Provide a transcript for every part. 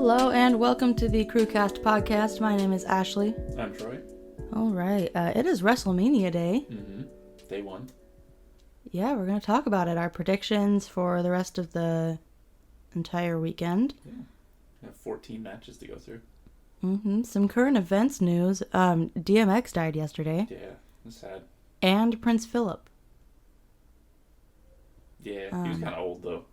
Hello and welcome to the KrewKast podcast. My name is Ashley. I'm Troy. All right, it is WrestleMania Day. Day one. Yeah, we're going to talk about it. Our predictions for the rest of the entire weekend. Yeah. We have 14 matches to go through. Some current events news. DMX died yesterday. Yeah, it's sad. And Prince Philip. Yeah, he was kind of old though.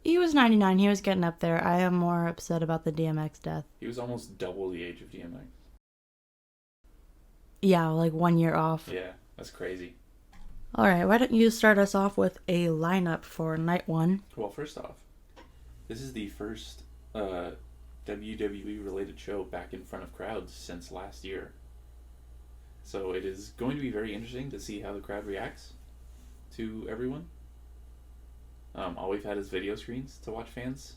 He was 99. He was getting up there. I am more upset about the DMX death. He was almost double the age of DMX. Yeah, like 1 year off. Yeah, that's crazy. All right, why don't you start us off with a lineup for night one? Well, first off, this is the first WWE related show back in front of crowds since last year. So it is going to be very interesting to see how the crowd reacts to everyone. All we've had is video screens to watch fans.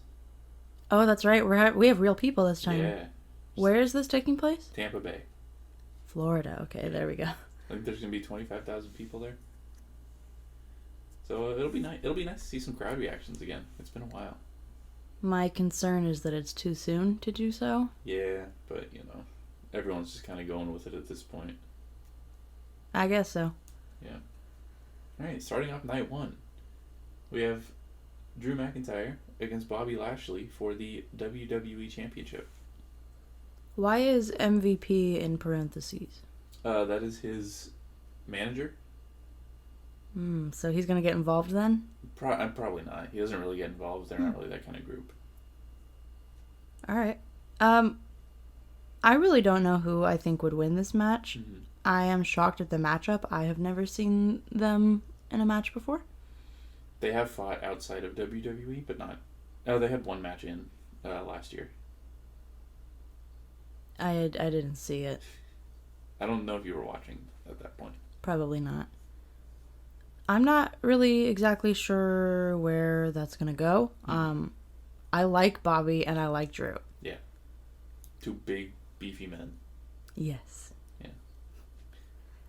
Oh, that's right. We have real people this time. Yeah. Where is this taking place? Tampa Bay. Florida. Okay, there we go. I think there's going to be 25,000 people there. So it'll be nice. It'll be nice to see some crowd reactions again. It's been a while. My concern is that it's too soon to do so. Yeah, but everyone's just kind of going with it at this point. I guess so. Yeah. All right, starting off night one, we have Drew McIntyre against Bobby Lashley for the WWE Championship. Why is MVP in parentheses? That is his manager. So he's going to get involved then? Probably not. He doesn't really get involved. They're not really that kind of group. All right. I really don't know who I think would win this match. I am shocked at the matchup. I have never seen them in a match before. They have fought outside of WWE, but not... Oh, they had one match in last year. I didn't see it. I I don't know if you were watching at that point. Probably not. I'm not really exactly sure where that's going to go. I like Bobby and I like Drew. Yeah. Two big, beefy men. Yes. Yeah.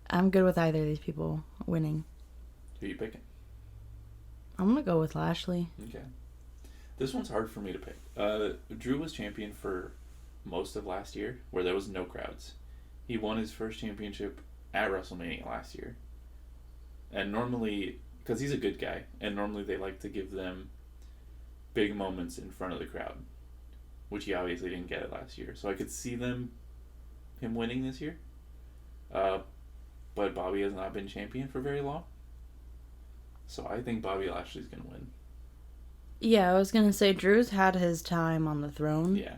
I'm good with either of these people winning. Who are you picking? I'm going to go with Lashley. Okay. This one's hard for me to pick. Drew was champion for most of last year, where there was no crowds. He won his first championship at WrestleMania last year. And normally, because he's a good guy, and normally they like to give them big moments in front of the crowd, which he obviously didn't get it last year. So I could see him winning this year. But Bobby has not been champion for very long. So I think Bobby Lashley's going to win. Yeah, I was going to say Drew's had his time on the throne. Yeah.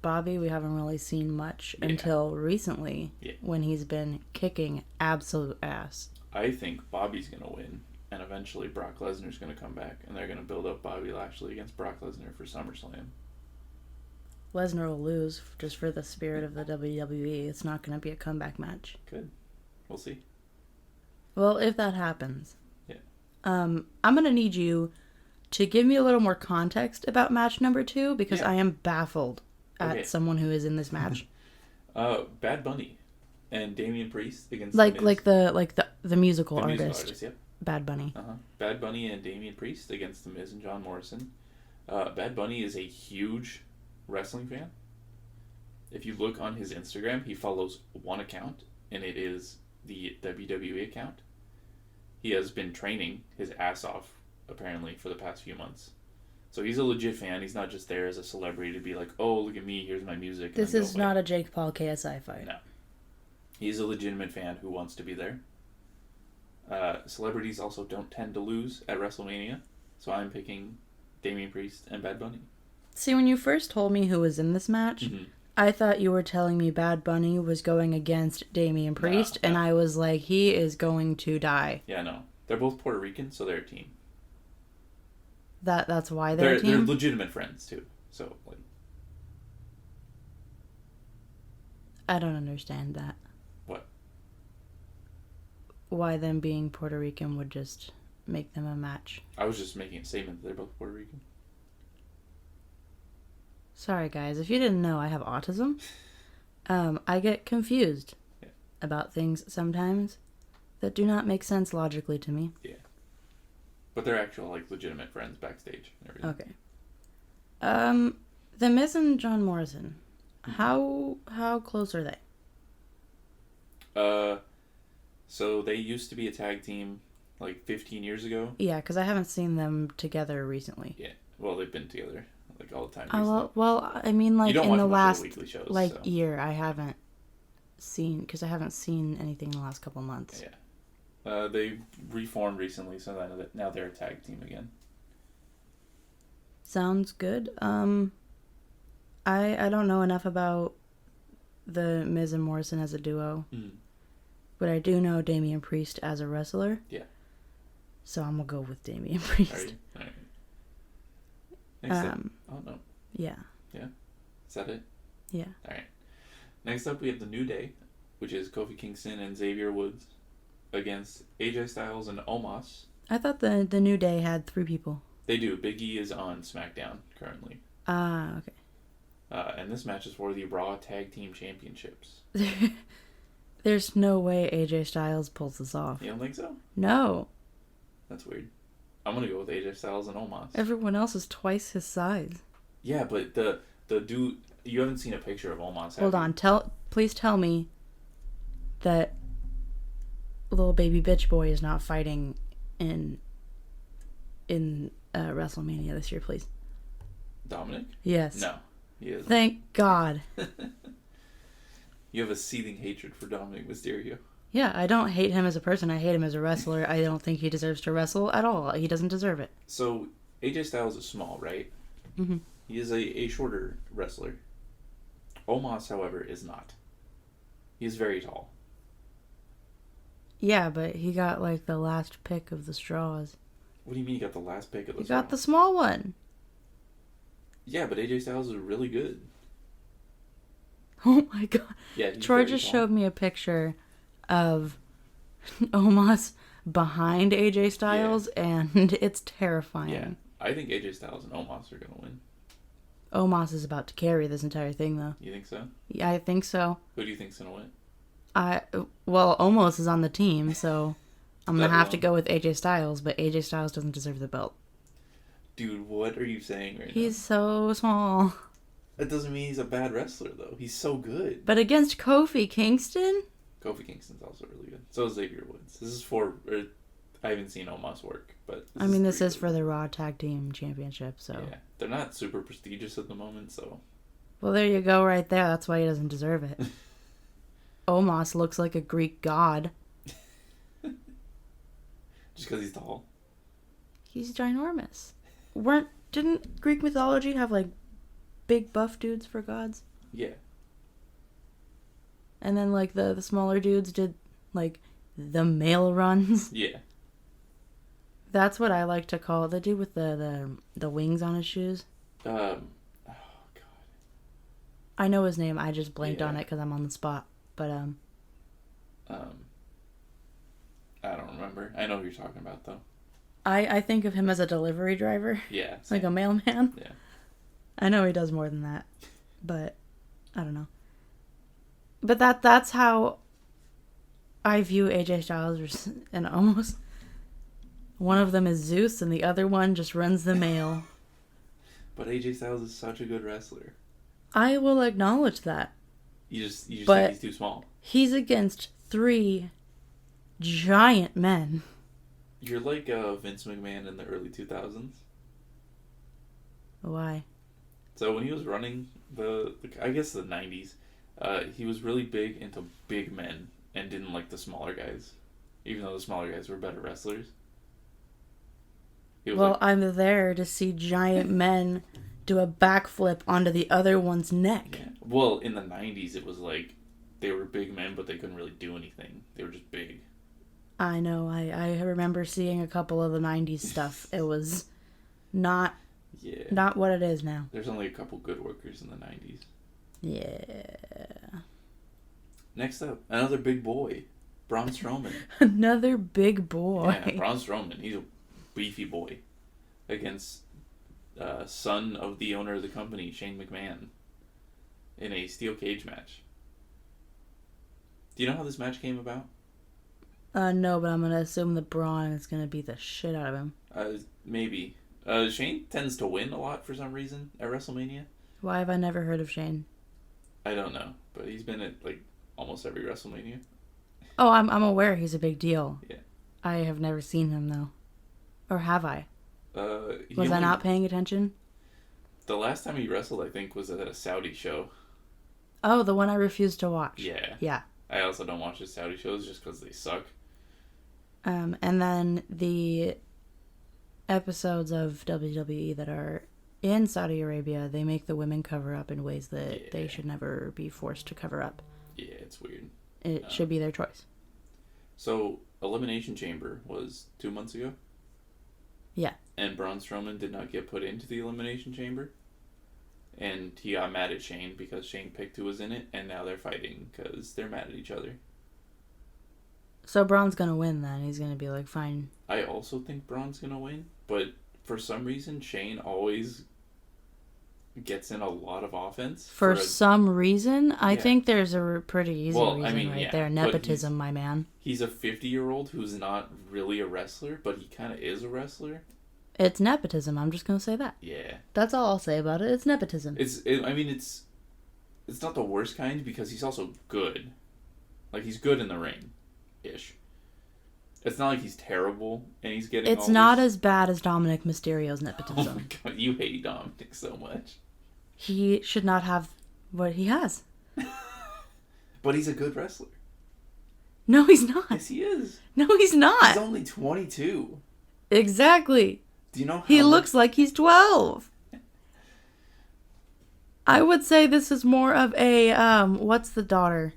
Bobby, we haven't really seen much until recently when he's been kicking absolute ass. I think Bobby's going to win, and eventually Brock Lesnar's going to come back, and they're going to build up Bobby Lashley against Brock Lesnar for SummerSlam. Lesnar will lose just for the spirit of the WWE. It's not going to be a comeback match. Good. We'll see. Well, if that happens. Yeah. I'm going to need you to give me a little more context about match number 2 because I am baffled at someone who is in this match. Bad Bunny and Damian Priest against the musical the artist. Musical artist, yep. Bad Bunny. Bad Bunny and Damian Priest against The Miz and John Morrison. Bad Bunny is a huge wrestling fan. If you look on his Instagram, he follows one account, and it is the WWE account. He has been training his ass off, apparently, for the past few months. So he's a legit fan. He's not just there as a celebrity to be like, oh, look at me, here's my music. This is not a Jake Paul KSI fight. No. He's a legitimate fan who wants to be there. Celebrities also don't tend to lose at WrestleMania, so I'm picking Damian Priest and Bad Bunny. See, when you first told me who was in this match, I thought you were telling me Bad Bunny was going against Damian Priest, and I was like, he is going to die. Yeah, no. They're both Puerto Rican, so they're a team. That's why they're a team? They're legitimate friends, too. So, I don't understand that. What? Why them being Puerto Rican would just make them a match. I was just making a statement that they're both Puerto Rican. Sorry, guys. If you didn't know, I have autism. I get confused about things sometimes that do not make sense logically to me. Yeah. But they're actual, legitimate friends backstage and everything. Okay. The Miz and John Morrison. How close are they? So they used to be a tag team like 15 years ago. Yeah, because I haven't seen them together recently. Yeah. Well, they've been together like all the time. Well, I mean, like in the last weekly shows, like so. year, I haven't seen because I haven't seen anything in the last couple months. Yeah. They reformed recently, so now they're a tag team again. Sounds good. I don't know enough about the Miz and Morrison as a duo. But I do know Damian Priest as a wrestler. Yeah. So I'm going to go with Damian Priest. All right. Next up. Oh, no. Yeah. Yeah? Is that it? Yeah. All right. Next up, we have the New Day, which is Kofi Kingston and Xavier Woods against AJ Styles and Omos. I thought the New Day had 3 people. They do. Big E is on SmackDown currently. Okay. And this match is for the Raw Tag Team Championships. There's no way AJ Styles pulls this off. You don't think so? No. That's weird. I'm going to go with AJ Styles and Omos. Everyone else is twice his size. Yeah, but the dude... You haven't seen a picture of Omos, Hold on. Please tell me that little baby bitch boy is not fighting in WrestleMania this year, please. Dominic? Yes. No, he isn't. Thank God. You have a seething hatred for Dominic Mysterio. Yeah, I don't hate him as a person. I hate him as a wrestler. I don't think he deserves to wrestle at all. He doesn't deserve it. So, AJ Styles is small, right? Mm-hmm. He is a shorter wrestler. Omos, however, is not. He is very tall. Yeah, but he got, like, the last pick of the straws. What do you mean he got the last pick of the He got the small one. Yeah, but AJ Styles is really good. Oh my God. Yeah, Troy just showed me a picture of Omos behind AJ Styles, and it's terrifying. Yeah, I think AJ Styles and Omos are going to win. Omos is about to carry this entire thing, though. You think so? Yeah, I think so. Who do you think's going to win? Well, Omos is on the team, so I'm going to have to go with AJ Styles, but AJ Styles doesn't deserve the belt. Dude, what are you saying right now? He's so small. That doesn't mean he's a bad wrestler, though. He's so good. But against Kofi Kingston? Kofi Kingston's also really good. So is Xavier Woods. This is for... I haven't seen Omos work, but... This is for the Raw Tag Team Championship, so... Yeah, they're not super prestigious at the moment, so... Well, there you go right there. That's why he doesn't deserve it. Omos looks like a Greek god. Just because he's tall? He's ginormous. Didn't Greek mythology have, like, big buff dudes for gods? Yeah. And then, like, the smaller dudes did, like, the male runs? Yeah. That's what I like to call the dude with the wings on his shoes. Oh, God. I know his name. I just blanked on it because I'm on the spot. But, I don't remember. I know who you're talking about, though. I think of him as a delivery driver. Yeah. Same. Like a mailman. Yeah. I know he does more than that. But, I don't know. But that's how I view AJ Styles and almost... One of them is Zeus, and the other one just runs the mail. But AJ Styles is such a good wrestler. I will acknowledge that. You just think he's too small. He's against 3 giant men. You're like Vince McMahon in the early 2000s. Why? So when he was running the 90s, he was really big into big men and didn't like the smaller guys, even though the smaller guys were better wrestlers. Well, I'm there to see giant men do a backflip onto the other one's neck. Yeah. Well, in the 90s, it was like they were big men, but they couldn't really do anything. They were just big. I know. I remember seeing a couple of the 90s stuff. It was not what it is now. There's only a couple good workers in the 90s. Yeah. Next up, another big boy, Braun Strowman. Another big boy. Yeah, Braun Strowman. He's a beefy boy against son of the owner of the company, Shane McMahon, in a steel cage match. Do you know how this match came about? No, but I'm going to assume that Braun is going to beat the shit out of him. Maybe. Shane tends to win a lot for some reason at WrestleMania. Why have I never heard of Shane? I don't know, but he's been at like almost every WrestleMania. Oh, I'm aware he's a big deal. Yeah. I have never seen him though, or have I? Was I only, not paying attention? The last time he wrestled, I think, was at a Saudi show. Oh, the one I refused to watch. Yeah. Yeah. I also don't watch the Saudi shows just because they suck. And then the episodes of WWE that are in Saudi Arabia, they make the women cover up in ways that they should never be forced to cover up. Yeah, it's weird. It should be their choice. So, Elimination Chamber was 2 months ago? Yeah. And Braun Strowman did not get put into the Elimination Chamber. And he got mad at Shane because Shane picked who was in it, and now they're fighting because they're mad at each other. So Braun's gonna win then. He's gonna be like, fine. I also think Braun's gonna win, but for some reason Shane always gets in a lot of offense. For some reason? I think there's a pretty easy reason there. Nepotism, my man. He's a 50-year-old who's not really a wrestler, but he kind of is a wrestler. It's nepotism. I'm just gonna say that. Yeah. That's all I'll say about it. It's nepotism. It's not the worst kind because he's also good. Like, he's good in the ring. Ish. It's not like he's terrible and he's getting It's not as bad as Dominic Mysterio's nepotism. Oh my god, you hate Dominic so much. He should not have what he has. But he's a good wrestler. No, he's not. Yes, he is. No, he's not. He's only 22. Exactly. Do you know how he looks like he's 12. I would say this is more of a, what's the daughter?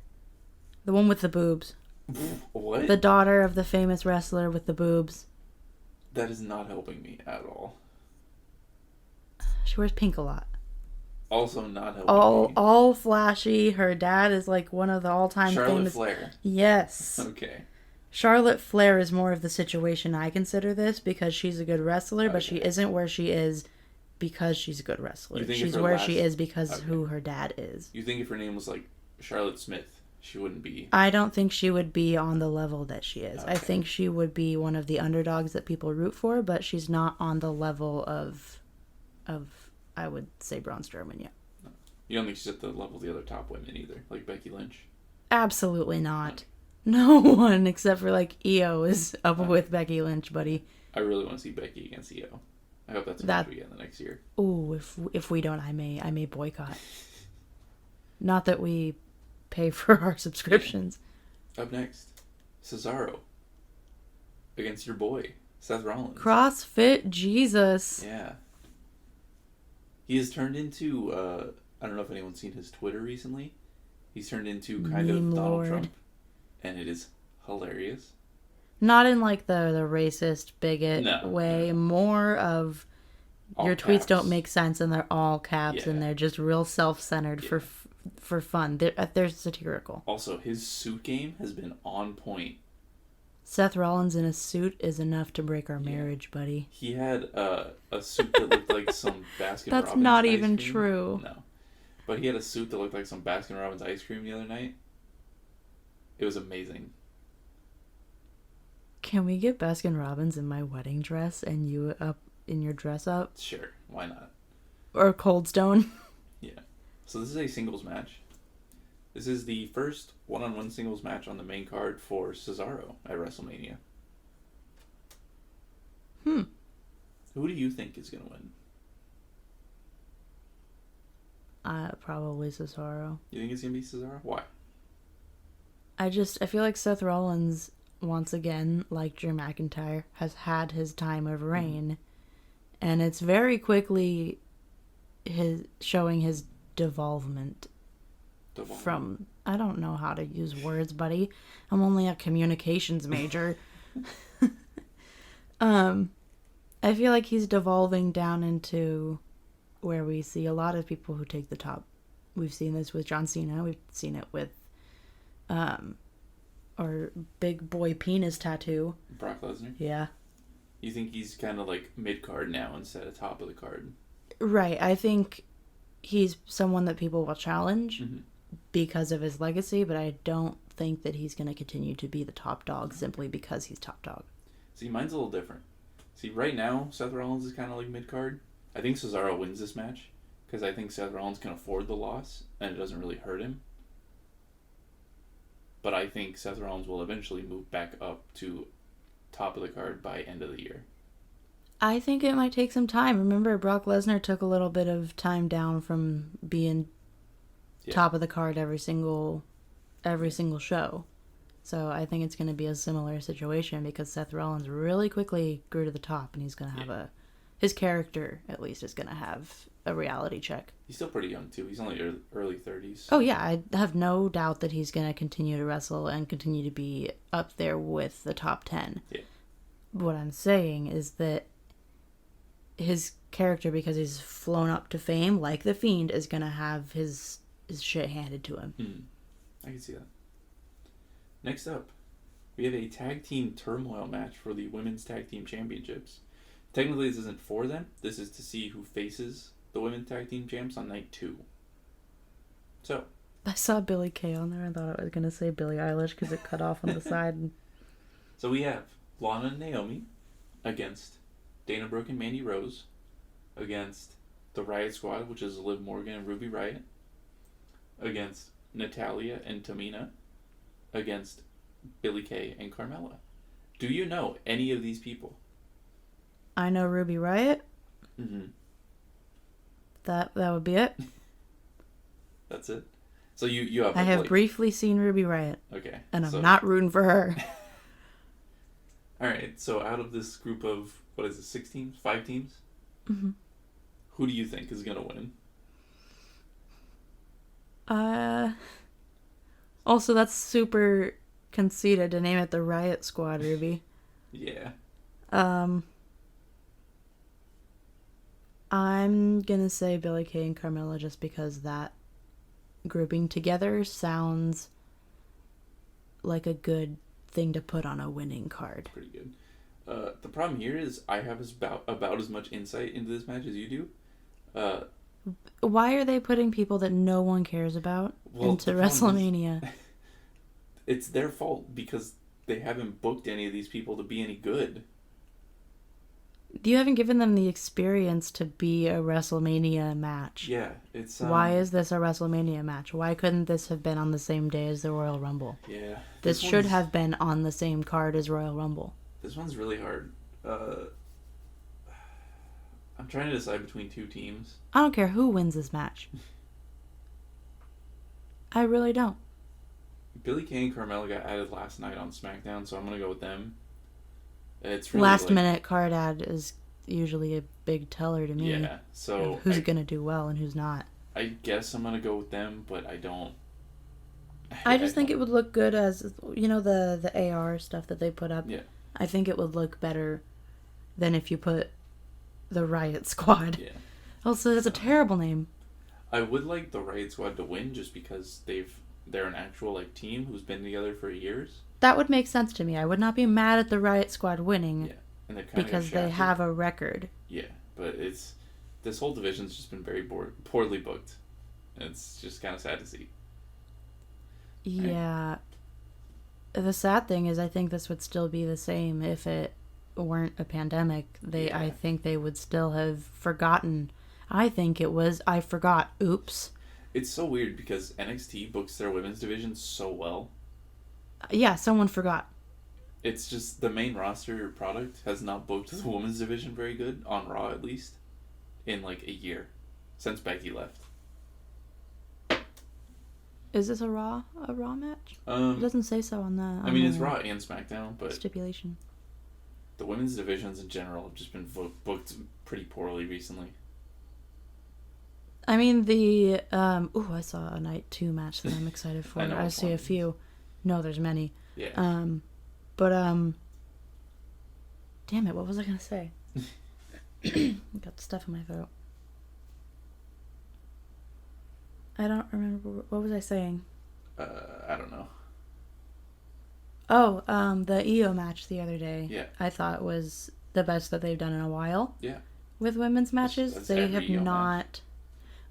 The one with the boobs. What? The daughter of the famous wrestler with the boobs. That is not helping me at all. She wears pink a lot. Also not helping me. All flashy. Her dad is like one of the all-time Charlotte famous... Flair. Yes. Okay. Charlotte Flair is more of the situation I consider this because she's a good wrestler, but she isn't where she is because she's a good wrestler. She's where she is because who her dad is. You think if her name was like Charlotte Smith, she wouldn't be... I don't think she would be on the level that she is. Okay. I think she would be one of the underdogs that people root for, but she's not on the level of I would say Braun Strowman yet. No. You don't think she's at the level of the other top women either, like Becky Lynch? Absolutely not. Okay. No one except for like Io is up with Becky Lynch, buddy. I really want to see Becky against Io. I hope that's what we get in the next year. Ooh, if we don't, I may boycott. Not that we pay for our subscriptions. Yeah. Up next, Cesaro against your boy Seth Rollins. CrossFit Jesus. Yeah. He has turned into I don't know if anyone's seen his Twitter recently. He's turned into kind of Donald Trump. And it is hilarious. Not in like the racist bigot way. No. More of all your tweets don't make sense and they're all caps and they're just real self-centered for fun. They're satirical. Also, his suit game has been on point. Seth Rollins in a suit is enough to break our marriage, buddy. He had a suit that looked like some Baskin Robbins. That's not even cream. True. No. But he had a suit that looked like some Baskin Robbins ice cream the other night. It was amazing. Can we get Baskin Robbins in my wedding dress and you up in your dress up? Sure, why not? Or Cold Stone? Yeah. So this is a singles match. This is the first one-on-one singles match on the main card for Cesaro at WrestleMania. Who do you think is going to win? Probably Cesaro. You think it's going to be Cesaro? Why? I feel like Seth Rollins, once again, like Drew McIntyre, has had his time of reign. And it's very quickly showing his devolvement. From, I don't know how to use words, buddy. I'm only a communications major. I feel like he's devolving down into where we see a lot of people who take the top. We've seen this with John Cena. We've seen it with or big boy penis tattoo. Brock Lesnar? Yeah. You think he's kind of like mid-card now instead of top of the card? Right. I think he's someone that people will challenge because of his legacy, but I don't think that he's going to continue to be the top dog simply because he's top dog. See, mine's a little different. See, right now, Seth Rollins is kind of like mid-card. I think Cesaro wins this match because I think Seth Rollins can afford the loss and it doesn't really hurt him. But I think Seth Rollins will eventually move back up to top of the card by end of the year. I think it might take some time. Remember, Brock Lesnar took a little bit of time down from being top of the card every single show. So I think it's going to be a similar situation because Seth Rollins really quickly grew to the top, and he's going to have his character, at least, is going to have a reality check. He's still pretty young, too. He's only early 30s. Oh, yeah. I have no doubt that he's going to continue to wrestle and continue to be up there with the top 10. Yeah. What I'm saying is that his character, because he's flown up to fame, like The Fiend, is going to have his shit handed to him. I can see that. Next up, we have a tag team turmoil match for the Women's Tag Team Championships. Technically, this isn't for them. This is to see who faces the Women's Tag Team Champs on night 2. So. I saw Billie Kay on there. I thought I was going to say Billie Eilish because it cut off on the side. So we have Lana and Naomi against Dana Brooke and Mandy Rose against the Riot Squad, which is Liv Morgan and Ruby Riott, against Natalya and Tamina, against Billie Kay and Carmella. Do you know any of these people? I know Ruby Riott. Mm-hmm. That would be it. That's it? So you have... I have briefly seen Ruby Riott. Okay. And I'm not rooting for her. Alright, so out of this group of, what is it, 6 teams? 5 teams? Mm-hmm. Who do you think is going to win? Also, that's super conceited to name it the Riot Squad, Ruby. Yeah. I'm gonna say Billie Kay and Carmella just because that grouping together sounds like a good thing to put on a winning card. Pretty good. The problem here is I have about as much insight into this match as you do. Why are they putting people that no one cares about into WrestleMania? It's their fault because they haven't booked any of these people to be any good. You haven't given them the experience to be a WrestleMania match. Yeah, it's... Why is this a WrestleMania match? Why couldn't this have been on the same day as the Royal Rumble? Yeah. This should have been on the same card as Royal Rumble. This one's really hard. I'm trying to decide between 2 teams. I don't care who wins this match. I really don't. Billie Kay and Carmella got added last night on SmackDown, so I'm going to go with them. It's really last minute card ad is usually a big teller to me. Yeah, so... who's going to do well and who's not. I guess I'm going to go with them, but I don't... I just think it would look good as, you know, the AR stuff that they put up. Yeah. I think it would look better than if you put the Riot Squad. Yeah. Also, that's a terrible name. I would like the Riot Squad to win just because they're an actual like team who's been together for years. That would make sense to me. I would not be mad at the Riot Squad winning. Yeah. And because they have a record. Yeah, but this whole division's just been very poorly booked. It's just kind of sad to see. Yeah. The sad thing is I think this would still be the same if it weren't a pandemic. I think they would still have forgotten. I think it was I forgot. Oops. It's so weird because NXT books their women's division so well. Yeah, someone forgot. It's just the main roster product has not booked the women's division very good, on Raw at least, in like a year, since Becky left. Is this a Raw match? It doesn't say so on the... I mean, it's Raw and SmackDown, but... Stipulation. The women's divisions in general have just been booked pretty poorly recently. I mean, the... I saw a Night 2 match that I'm excited for. I see a few. No, there's many. Yeah. Damn it, what was I going to say? Got stuff in my throat. I don't remember. What was I saying? I don't know. Oh, the EO match the other day. Yeah. I thought was the best that they've done in a while. Yeah. With women's matches. They have not... Match.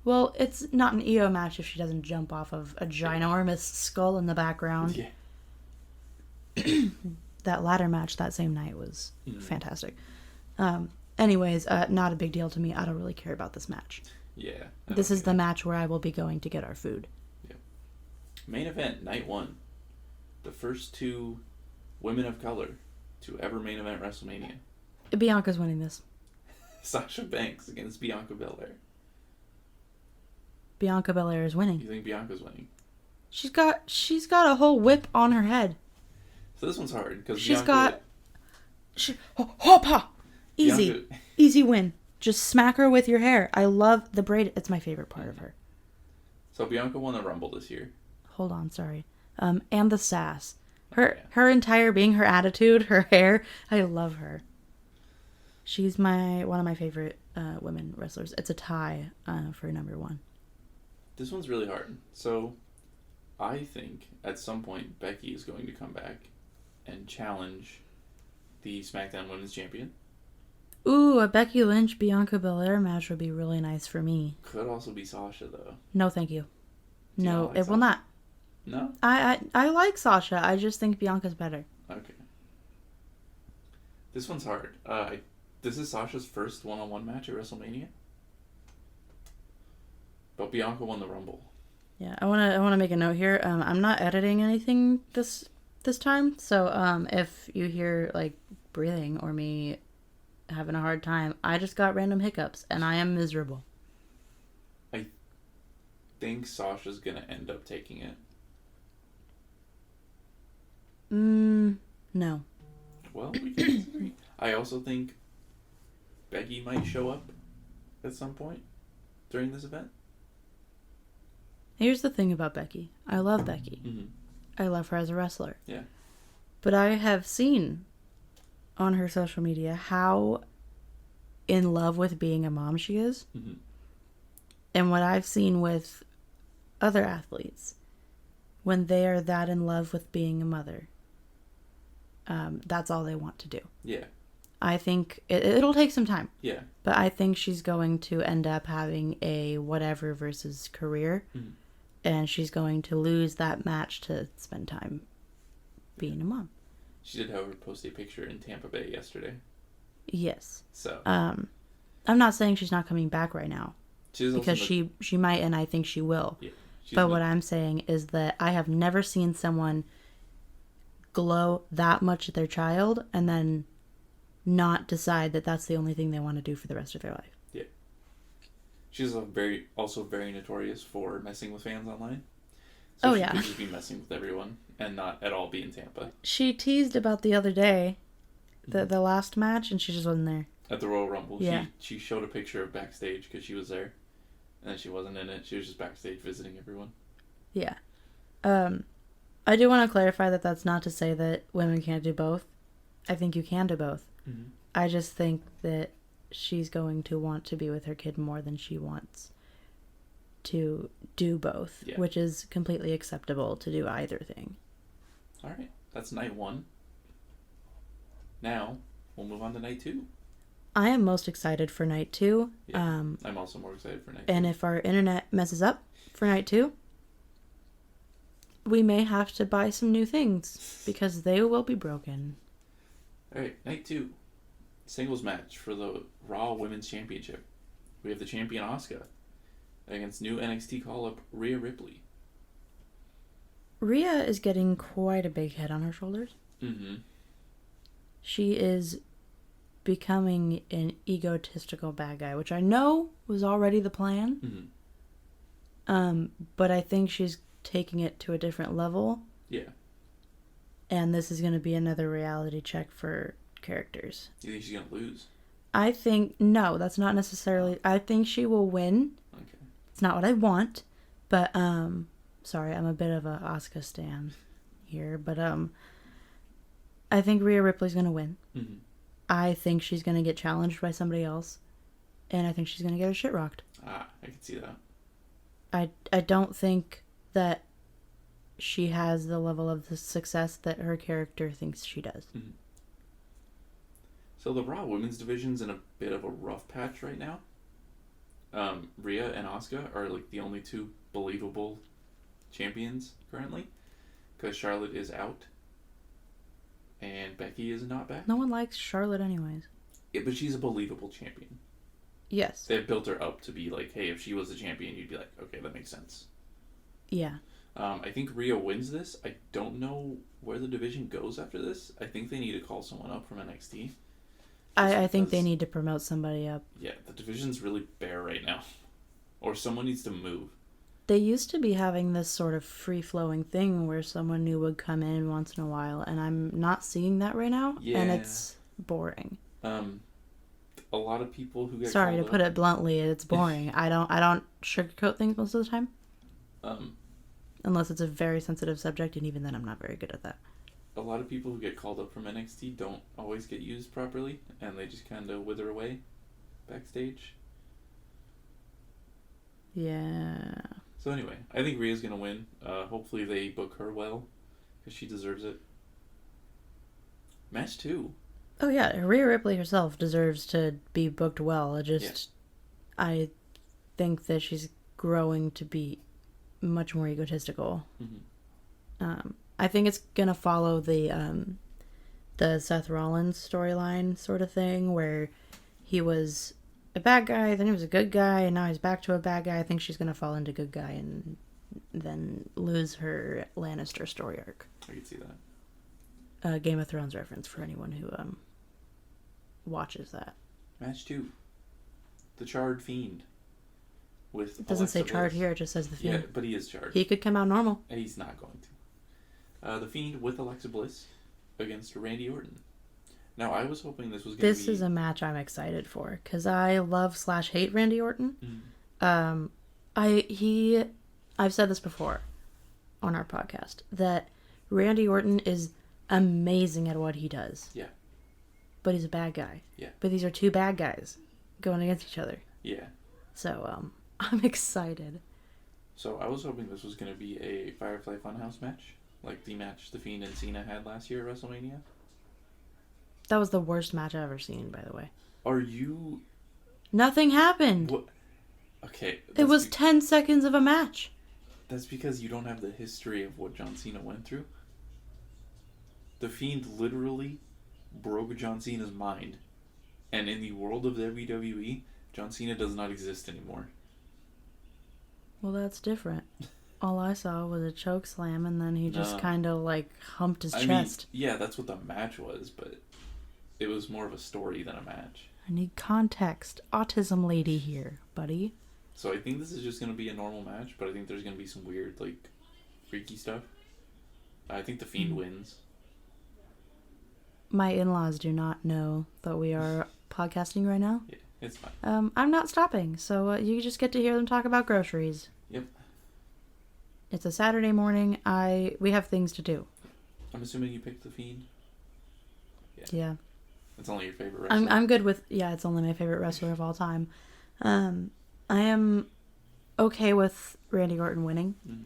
Well, it's not an EO match if she doesn't jump off of a ginormous skull in the background. Yeah. That ladder match that same night was fantastic. Anyways, not a big deal to me. I don't really care about this match. Yeah. This is the match where I will be going to get our food. Yeah. Main event, night 1. The first 2 women of color to ever main event WrestleMania. Bianca's winning this. Sasha Banks against Bianca Belair. Bianca Belair is winning. You think Bianca's winning? She's got a whole whip on her head. So this one's hard because Easy. Easy win. Just smack her with your hair. I love the braid. It's my favorite part of her. So Bianca won the Rumble this year. Hold on, sorry. And the sass. Her entire being, her attitude, her hair. I love her. She's one of my favorite women wrestlers. It's a tie for number 1. This one's really hard. So I think at some point Becky is going to come back and challenge the SmackDown Women's Champion. Ooh, a Becky Lynch Bianca Belair match would be really nice for me. Could also be Sasha though. No, thank you. No, like it Sasha? will not. No? I like Sasha. I just think Bianca's better. Okay. This one's hard. This is Sasha's first one-on-one match at WrestleMania. But Bianca won the Rumble. Yeah, I wanna make a note here. I'm not editing anything this time, so if you hear like breathing or me having a hard time, I just got random hiccups and I am miserable. I think Sasha's gonna end up taking it. No. Well, we can disagree. I also think Becky might show up at some point during this event. Here's the thing about Becky. I love Becky. Mm-hmm. I love her as a wrestler. Yeah. But I have seen on her social media how in love with being a mom she is. Mm-hmm. And what I've seen with other athletes, when they are that in love with being a mother, that's all they want to do. Yeah. I think it'll take some time. Yeah. But I think she's going to end up having a whatever versus career. Mm-hmm. And she's going to lose that match to spend time being a mom. She did, however, post a picture in Tampa Bay yesterday. Yes. So. I'm not saying she's not coming back right now. Because she might, and I think she will. Yeah. But what I'm saying is that I have never seen someone glow that much at their child and then not decide that that's the only thing they want to do for the rest of their life. Yeah. She's also very notorious for messing with fans online. So she could just be messing with everyone and not at all be in Tampa. She teased about the other day, the last match, and she just wasn't there. At the Royal Rumble. Yeah. She showed a picture of backstage because she was there. And then she wasn't in it. She was just backstage visiting everyone. Yeah. I do want to clarify that that's not to say that women can't do both. I think you can do both. Mm-hmm. I just think that she's going to want to be with her kid more than she wants to do both, which is completely acceptable to do either thing. All right. That's night 1. Now, we'll move on to night 2. I am most excited for night 2. Yeah, I'm also more excited for night 2. And if our internet messes up for night 2, we may have to buy some new things because they will be broken. All right, night 2. Singles match for the Raw Women's Championship. We have the champion Asuka against new NXT call-up Rhea Ripley. Rhea is getting quite a big head on her shoulders. Mm-hmm. She is becoming an egotistical bad guy, which I know was already the plan. Mm-hmm. But I think she's taking it to a different level. Yeah. And this is going to be another reality check for characters. Do you think she's going to lose? I think, no, that's not necessarily, I think she will win. Okay. It's not what I want, but, sorry, I'm a bit of a Asuka stan here, but, I think Rhea Ripley's going to win. Mm-hmm. I think she's going to get challenged by somebody else, and I think she's going to get her shit rocked. I can see that. I don't think that she has the level of the success that her character thinks she does. Mm-hmm. So the Raw Women's Division's in a bit of a rough patch right now. Rhea and Asuka are like the only 2 believable champions currently, because Charlotte is out and Becky is not back. No one likes Charlotte anyways. Yeah, but she's a believable champion. Yes. They've built her up to be like, hey, if she was the champion, you'd be like, okay, that makes sense. Yeah. I think Rhea wins this. I don't know where the division goes after this. I think they need to call someone up from NXT. I think they need to promote somebody up. Yeah, the division's really bare right now. Or someone needs to move. They used to be having this sort of free-flowing thing where someone new would come in once in a while, and I'm not seeing that right now, and it's boring. A lot of people who get Sorry to called put up, it bluntly, it's boring. I don't sugarcoat things most of the time. Unless it's a very sensitive subject, and even then I'm not very good at that. A lot of people who get called up from NXT don't always get used properly, and they just kind of wither away backstage. Yeah. So anyway, I think Rhea's going to win. Hopefully they book her well, because she deserves it. Match 2. Oh yeah, Rhea Ripley herself deserves to be booked well. I think that she's growing to be much more egotistical. Mm-hmm. I think it's gonna follow the Seth Rollins storyline sort of thing, where he was a bad guy, then he was a good guy, and now he's back to a bad guy. I think she's gonna fall into good guy and then lose her Lannister story arc. I can see that. Game of Thrones reference for anyone who watches that. Match 2. The Charred Fiend. With It doesn't say charred here, it just says the Fiend. Yeah, but he is charred. He could come out normal. And he's not going to. The Fiend with Alexa Bliss against Randy Orton. Now, I was hoping this was going to be... This is a match I'm excited for, because I love/hate Randy Orton. Mm. I've said this before on our podcast, that Randy Orton is amazing at what he does. Yeah. But he's a bad guy. Yeah. But these are two bad guys going against each other. Yeah. So, I'm excited. So, I was hoping this was going to be a Firefly Funhouse match, like the match The Fiend and Cena had last year at WrestleMania. That was the worst match I've ever seen, by the way. Are you... Nothing happened. What? Okay. It was 10 seconds of a match. That's because you don't have the history of what John Cena went through. The Fiend literally broke John Cena's mind. And in the world of WWE, John Cena does not exist anymore. Well, that's different. All I saw was a choke slam, and then he just kind of, humped his chest. Yeah, that's what the match was, but it was more of a story than a match. I need context. Autism lady here, buddy. So I think this is just going to be a normal match, but I think there's going to be some weird, freaky stuff. I think the Fiend wins. My in-laws do not know that we are podcasting right now. Yeah, it's fine. I'm not stopping, so you just get to hear them talk about groceries. Yep. It's a Saturday morning. We have things to do. I'm assuming you picked the Fiend? Yeah. It's only your favorite wrestler? I'm good with... Yeah, it's only my favorite wrestler of all time. I am okay with Randy Orton winning. Mm-hmm.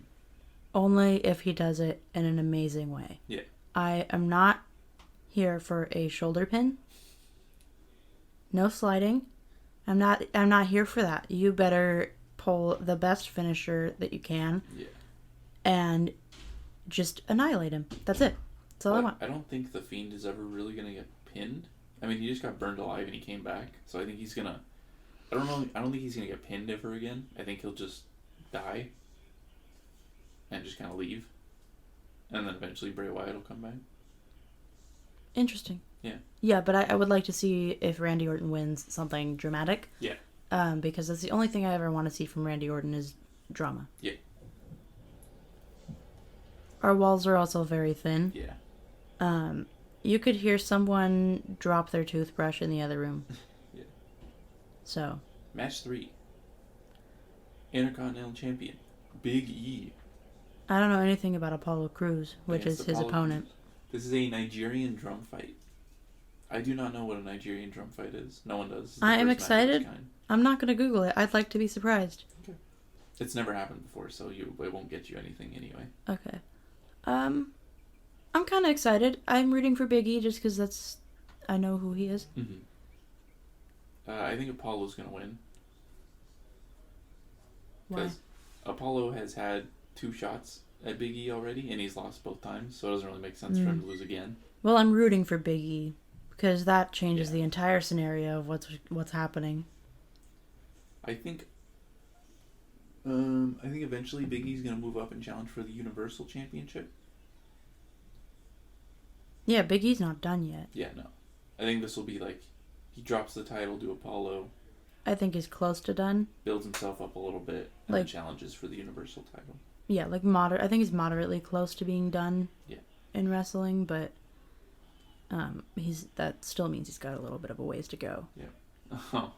Only if he does it in an amazing way. Yeah. I am not here for a shoulder pin. No sliding. I'm not here for that. You better pull the best finisher that you can. Yeah. And just annihilate him. That's it. That's all I want. I don't think the Fiend is ever really going to get pinned. I mean, he just got burned alive and he came back. So I think he's going to... I don't think he's going to get pinned ever again. I think he'll just die. And just kind of leave. And then eventually Bray Wyatt will come back. Interesting. Yeah. Yeah, but I would like to see if Randy Orton wins something dramatic. Yeah. Because that's the only thing I ever want to see from Randy Orton is drama. Yeah. Our walls are also very thin. Yeah. You could hear someone drop their toothbrush in the other room. Yeah. So. Match 3. Intercontinental Champion. Big E. I don't know anything about Apollo Crews, which is his opponent. Crews. This is a Nigerian drum fight. I do not know what a Nigerian drum fight is. No one does. I am excited. I'm not going to Google it. I'd like to be surprised. Okay. It's never happened before, so it won't get you anything anyway. Okay. I'm kind of excited. I'm rooting for Big E just because I know who he is. Mm-hmm. I think Apollo's going to win. Why? Because Apollo has had 2 shots at Big E already, and he's lost both times, so it doesn't really make sense for him to lose again. Well, I'm rooting for Big E because that changes the entire scenario of what's happening. I think eventually Big E's gonna move up and challenge for the Universal Championship. Yeah, Big E's not done yet. Yeah, no. I think this will be like he drops the title to Apollo. I think he's close to done. Builds himself up a little bit and then challenges for the Universal title. Yeah, like I think he's moderately close to being done. Yeah. In wrestling, but that still means he's got a little bit of a ways to go. Yeah. Oh,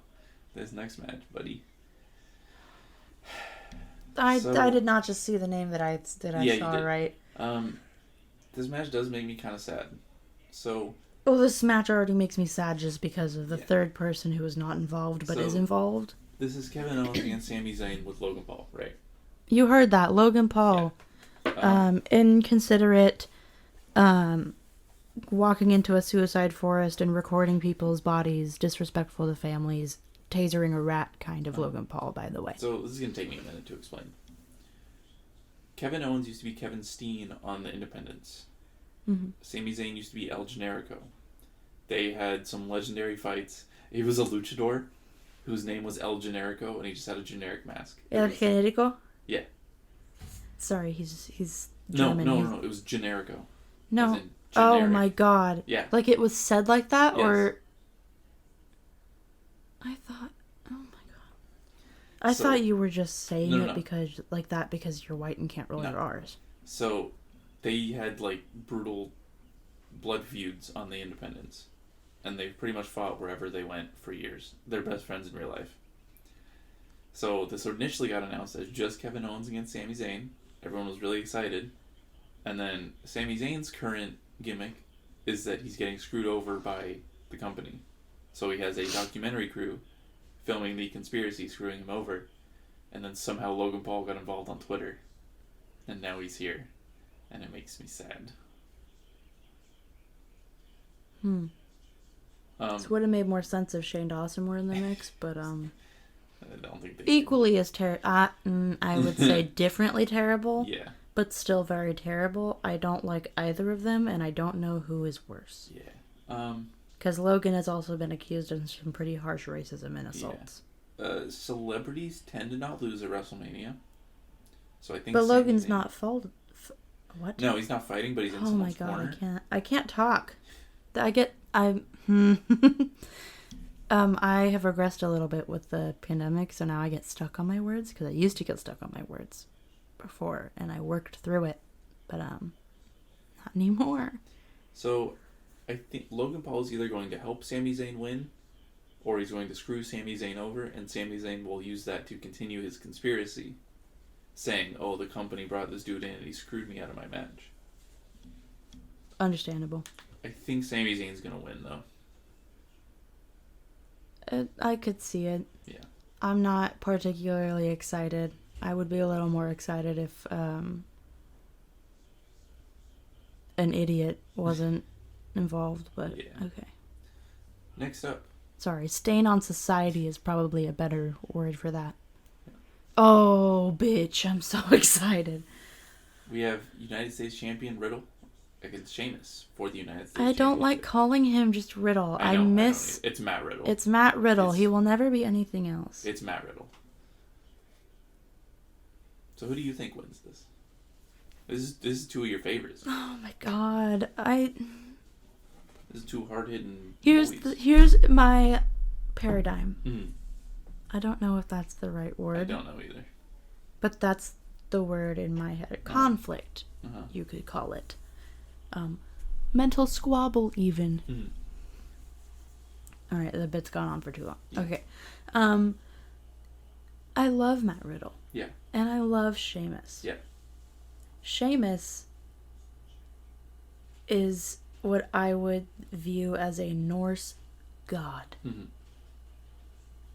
this next match, buddy. I did not just see the name that I saw, right? This match does make me kind of sad. So. Well, this match already makes me sad just because of the third person who is not involved but is involved. This is Kevin Owens against Sami Zayn with Logan Paul, right? You heard that. Logan Paul. Yeah. Inconsiderate, walking into a suicide forest and recording people's bodies, disrespectful to families, tasering a rat kind of Logan Paul, by the way. So this is going to take me a minute to explain. Kevin Owens used to be Kevin Steen on the Independents. Mm-hmm. Sami Zayn used to be El Generico. They had some legendary fights. He was a luchador whose name was El Generico, and he just had a generic mask. El Generico? Yeah. Sorry, he's German. No. It was Generico. No. Oh my god. Yeah. Like it was said like that, yes. Or... I thought... Oh my god. I thought you were just saying it because like that because you're white and can't roll your R's. So, they had like brutal blood feuds on the Independents. And they pretty much fought wherever they went for years. They're best friends in real life. So this initially got announced as just Kevin Owens against Sami Zayn. Everyone was really excited. And then Sami Zayn's current gimmick is that he's getting screwed over by the company. So he has a documentary crew filming the conspiracy, screwing him over. And then somehow Logan Paul got involved on Twitter. And now he's here. And it makes me sad. This would have made more sense if Shane Dawson were in the mix, but I don't think they equally as terrible. I would say differently terrible. Yeah. But still very terrible. I don't like either of them, and I don't know who is worse. Yeah. Because Logan has also been accused of some pretty harsh racism and assaults. Yeah. Celebrities tend to not lose at WrestleMania, so I think. But Logan's not what? No, he's not fighting, but he's in someone's corner. Oh my god, I can't talk. I have regressed a little bit with the pandemic, so now I get stuck on my words, because I used to get stuck on my words before, and I worked through it, but not anymore. So, I think Logan Paul is either going to help Sami Zayn win, or he's going to screw Sami Zayn over, and Sami Zayn will use that to continue his conspiracy, saying, oh, the company brought this dude in and he screwed me out of my match. Understandable. I think Sami Zayn's going to win, though. I could see it. Yeah. I'm not particularly excited. I would be a little more excited if an idiot wasn't involved, but yeah. Okay. Next up. Sorry, stain on society is probably a better word for that. Yeah. Oh, bitch, I'm so excited. We have United States Champion Riddle against Sheamus for the United States I don't like calling him just Riddle. I know. It's Matt Riddle. It's Matt Riddle. He will never be anything else. It's Matt Riddle. So who do you think wins this? This is two of your favorites. Oh my god. This is two hard-hitting Here's my paradigm. Mm-hmm. I don't know if that's the right word. I don't know either. But that's the word in my head. Conflict, uh-huh. You could call it. Mental squabble, even. Mm-hmm. All right, the bit's gone on for too long. Yeah. Okay. I love Matt Riddle. Yeah. And I love Sheamus. Yeah. Sheamus is what I would view as a Norse god. Mm-hmm.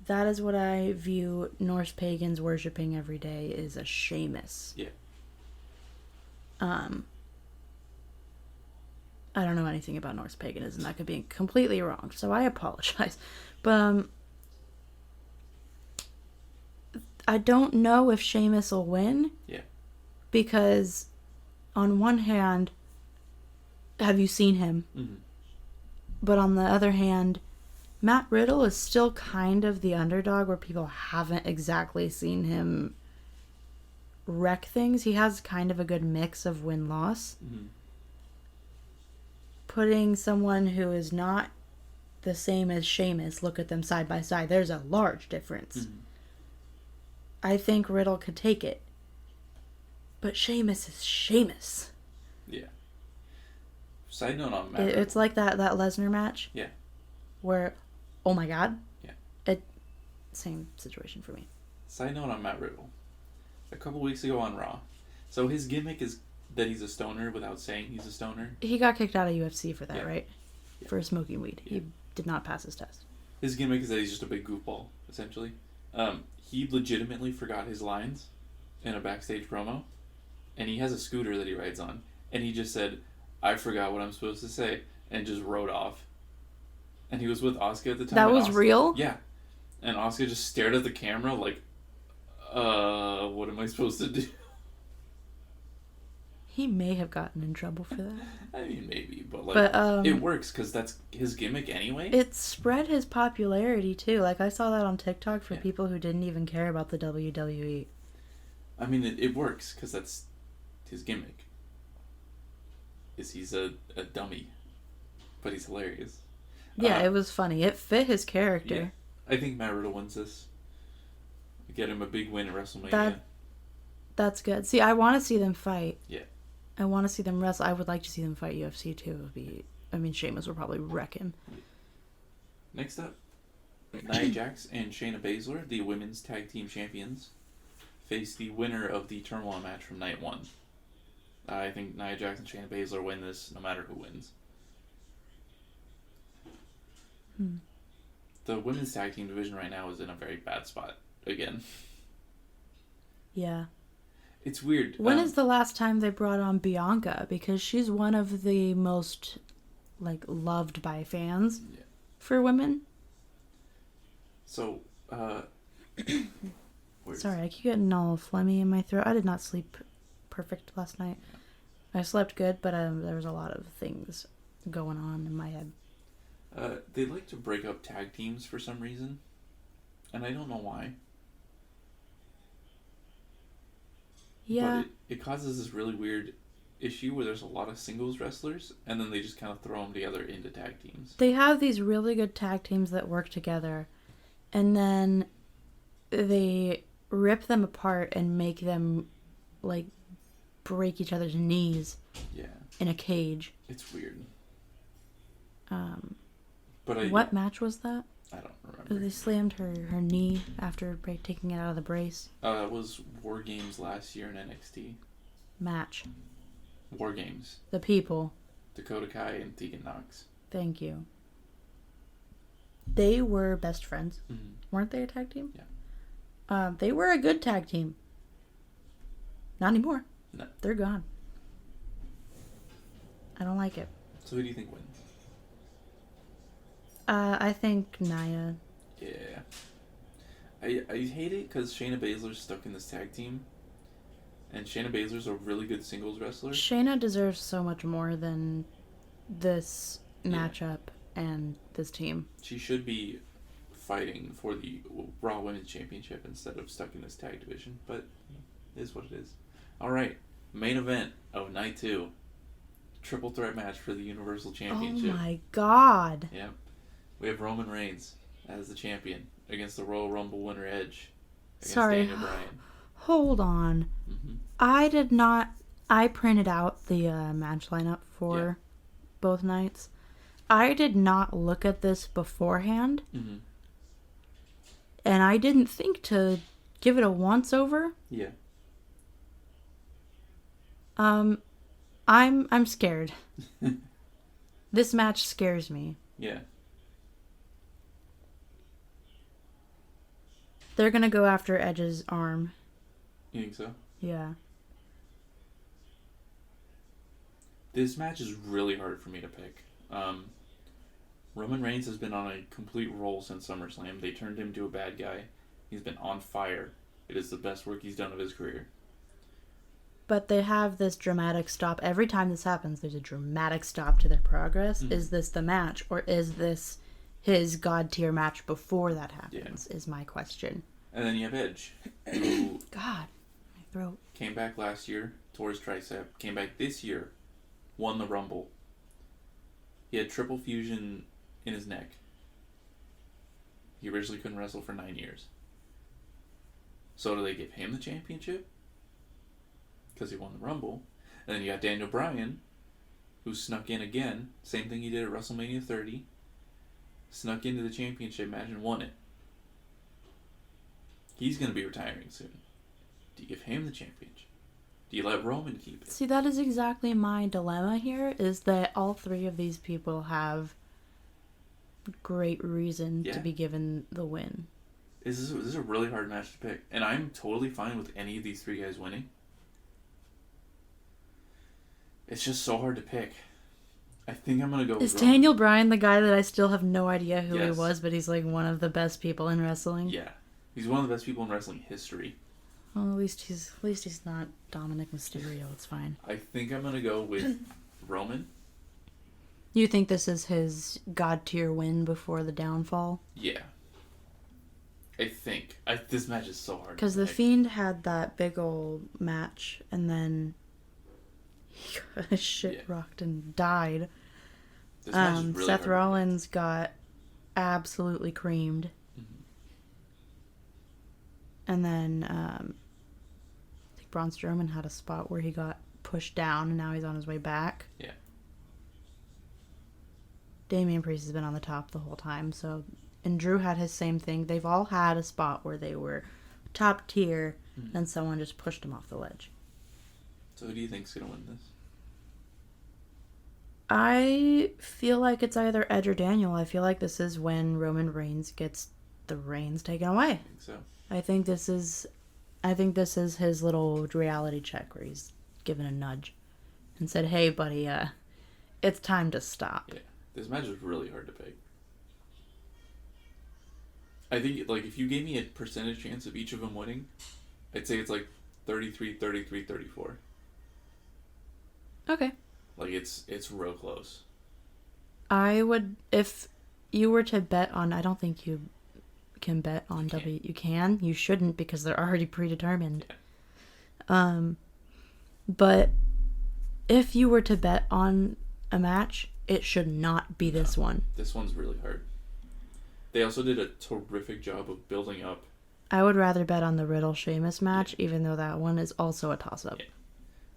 That is what I view Norse pagans worshipping every day, is a Sheamus. Yeah. I don't know anything about Norse paganism. That could be completely wrong, so I apologize. But I don't know if Sheamus will win. Yeah. Because on one hand, have you seen him? Mm-hmm. But on the other hand, Matt Riddle is still kind of the underdog where people haven't exactly seen him wreck things. He has kind of a good mix of win-loss. Mm-hmm. Putting someone who is not the same as Sheamus, look at them side by side, there's a large difference. Mm-hmm. I think Riddle could take it. But Sheamus is Sheamus. Yeah. Side note on Matt It's Riddle. like that Lesnar match. Yeah. Where, oh my god. Yeah. Same situation for me. Side note on Matt Riddle. A couple weeks ago on Raw. So his gimmick is that he's a stoner without saying he's a stoner. He got kicked out of UFC for that, Yeah. right? Yeah. For smoking weed. Yeah. He did not pass his test. His gimmick is that he's just a big goofball, essentially. He legitimately forgot his lines in a backstage promo. And he has a scooter that he rides on. And he just said, I forgot what I'm supposed to say. And just rode off. And he was with Asuka at the time. That was real? Yeah. And Asuka just stared at the camera like, what am I supposed to do? He may have gotten in trouble for that. I mean, maybe, but it works because that's his gimmick anyway. It spread his popularity too. Like, I saw that on TikTok for Yeah. people who didn't even care about the WWE. I mean, it works because that's his gimmick. He's a dummy, but he's hilarious. Yeah, it was funny. It fit his character. Yeah. I think Matt Riddle wins this. Get him a big win at WrestleMania. That's good. See, I want to see them fight. Yeah. I want to see them wrestle. I would like to see them fight UFC too. It would be, I mean, Sheamus will probably wreck him. Next up, Nia Jax and Shayna Baszler, the women's tag team champions, face the winner of the Turmoil match from night one. I think Nia Jax and Shayna Baszler win this no matter who wins. The women's tag team division right now is in a very bad spot again. Yeah. It's weird. When is the last time they brought on Bianca? Because she's one of the most, loved by fans for women. So, Sorry, I keep getting all phlegmy in my throat. I did not sleep perfect last night. I slept good, but there was a lot of things going on in my head. They like to break up tag teams for some reason, and I don't know why. Yeah. But it causes this really weird issue where there's a lot of singles wrestlers, and then they just kind of throw them together into tag teams. They have these really good tag teams that work together, and then they rip them apart and make them, break each other's knees in a cage. It's weird. But what match was that? I don't remember. They slammed her knee after taking it out of the brace. It was War Games last year in NXT. Match. War Games. The people. Dakota Kai and Tegan Nox. Thank you. They were best friends. Mm-hmm. Weren't they a tag team? Yeah. They were a good tag team. Not anymore. No. They're gone. I don't like it. So who do you think wins? I think Nia. Yeah. I hate it because Shayna Baszler's stuck in this tag team. And Shayna Baszler's a really good singles wrestler. Shayna deserves so much more than this matchup and this team. She should be fighting for the Raw Women's Championship instead of stuck in this tag division. But it is what it is. Alright. Main event of night 2. Triple threat match for the Universal Championship. Oh my god. Yep. We have Roman Reigns as the champion against the Royal Rumble winner Edge. Against Daniel Bryan. Hold on. Mm-hmm. I printed out the match lineup for both nights. I did not look at this beforehand. Mm-hmm. And I didn't think to give it a once over. Yeah. I'm scared. This match scares me. Yeah. They're gonna go after Edge's arm. You think so? Yeah. This match is really hard for me to pick. Roman Reigns has been on a complete roll since SummerSlam. They turned him to a bad guy. He's been on fire. It is the best work he's done of his career. But they have this dramatic stop. Every time this happens, there's a dramatic stop to their progress. Mm-hmm. Is this the match? Or is this his god tier match before that happens, is my question. And then you have Edge, who God, my throat. came back last year, tore his tricep, came back this year, won the Rumble. He had triple fusion in his neck. He originally couldn't wrestle for 9 years. So do they give him the championship? Because he won the Rumble. And then you got Daniel Bryan, who snuck in again. Same thing he did at WrestleMania 30. Snuck into the championship match and won it. He's going to be retiring soon. Do you give him the championship? Do you let Roman keep it? See, that is exactly my dilemma here, is that all three of these people have great reason to be given the win. This is a really hard match to pick. And I'm totally fine with any of these three guys winning. It's just so hard to pick. I think I'm going to go with Roman. Daniel Bryan the guy that I still have no idea who he was, but he's like one of the best people in wrestling? Yeah. He's one of the best people in wrestling history. Well, at least he's not Dominic Mysterio. It's fine. I think I'm going to go with Roman. You think this is his god tier win before the downfall? Yeah. I think. This match is so hard. Because The Fiend had that big old match, and then he got shit rocked and died. This match is really Seth hard. Rollins got absolutely creamed. Mm-hmm. And then I think Braun Strowman had a spot where he got pushed down, and now he's on his way back. Yeah. Damian Priest has been on the top the whole time, so... And Drew had his same thing. They've all had a spot where they were top tier, and someone just pushed them off the ledge. So who do you think's going to win this? I feel like it's either Edge or Daniel. I feel like this is when Roman Reigns gets the reins taken away. I think so. I think this is his little reality check where he's given a nudge and said, "Hey, buddy, it's time to stop." Yeah. This match is really hard to pick. I think, like, if you gave me a percentage chance of each of them winning, I'd say it's like 33, 33, 34. Okay. Like, it's real close. I would, if you were to bet on, I don't think you can bet on You can. You shouldn't, because they're already predetermined. Yeah. But if you were to bet on a match, it should not be this one. This one's really hard. They also did a terrific job of building up. I would rather bet on the Riddle-Sheamus match, even though that one is also a toss-up. Yeah.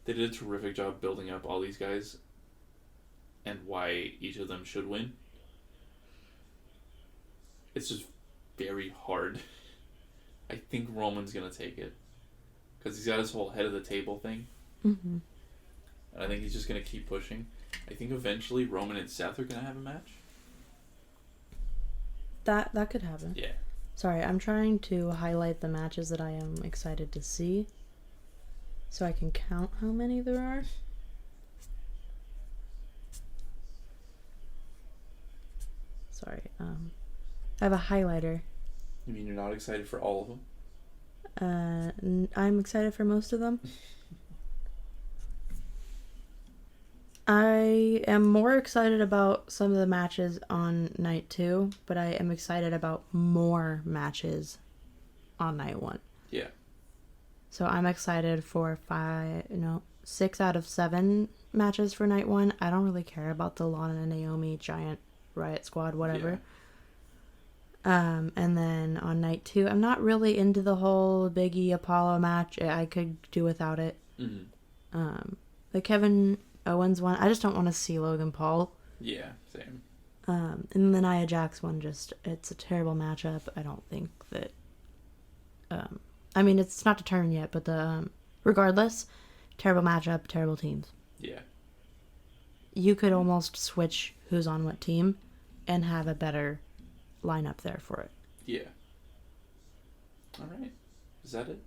They did a terrific job building up all these guys and why each of them should win. It's just very hard. I think Roman's going to take it. Because he's got his whole head of the table thing. Mm-hmm. And I think he's just going to keep pushing. I think eventually Roman and Seth are going to have a match. That could happen. Yeah. Sorry, I'm trying to highlight the matches that I am excited to see, so I can count how many there are. Sorry, I have a highlighter. You mean you're not excited for all of them? I'm excited for most of them. I am more excited about some of the matches on night 2, but I am excited about more matches on night 1. Yeah. So I'm excited for 6 out of 7 matches for night 1. I don't really care about the Lana and Naomi Giant Riot Squad, whatever. Yeah. And then on night 2, I'm not really into the whole Big E Apollo match. I could do without it. Mm-hmm. The Kevin Owens one, I just don't want to see Logan Paul. Yeah, same. And the Nia Jax one, it's a terrible matchup. I don't think that... I mean, it's not determined yet, but regardless, terrible matchup, terrible teams. Yeah. You could almost switch who's on what team and have a better lineup there for it. Yeah. All right. Is that it?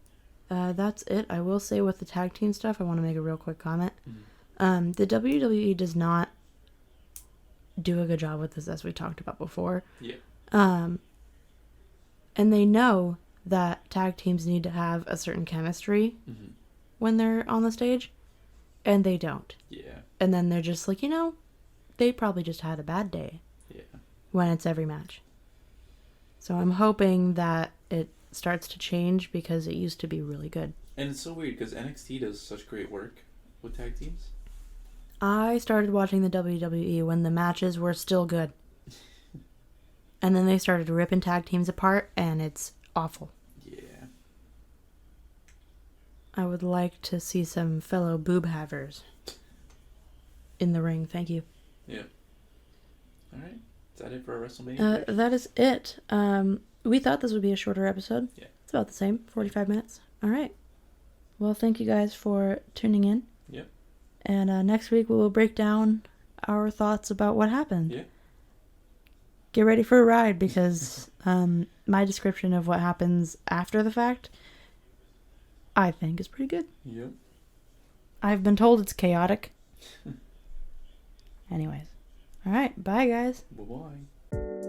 That's it. I will say with the tag team stuff, I want to make a real quick comment. Mm-hmm. The WWE does not do a good job with this, as we talked about before. Yeah. And they know that tag teams need to have a certain chemistry when they're on the stage, and they don't. Yeah. And then they're just like, they probably just had a bad day. Yeah. when it's every match. So I'm hoping that it starts to change because it used to be really good. And it's so weird because NXT does such great work with tag teams. I started watching the WWE when the matches were still good. And then they started ripping tag teams apart, and it's awful. Yeah. I would like to see some fellow boob havers in the ring. Thank you. Yeah. All right. Is that it for our WrestleMania? That is it. We thought this would be a shorter episode. Yeah. It's about the same, 45 minutes. All right. Well, thank you guys for tuning in. Yep. And next week we will break down our thoughts about what happened. Yeah. Get ready for a ride because my description of what happens after the fact, I think, is pretty good. Yep. I've been told it's chaotic. Anyways. All right. Bye, guys. Bye-bye.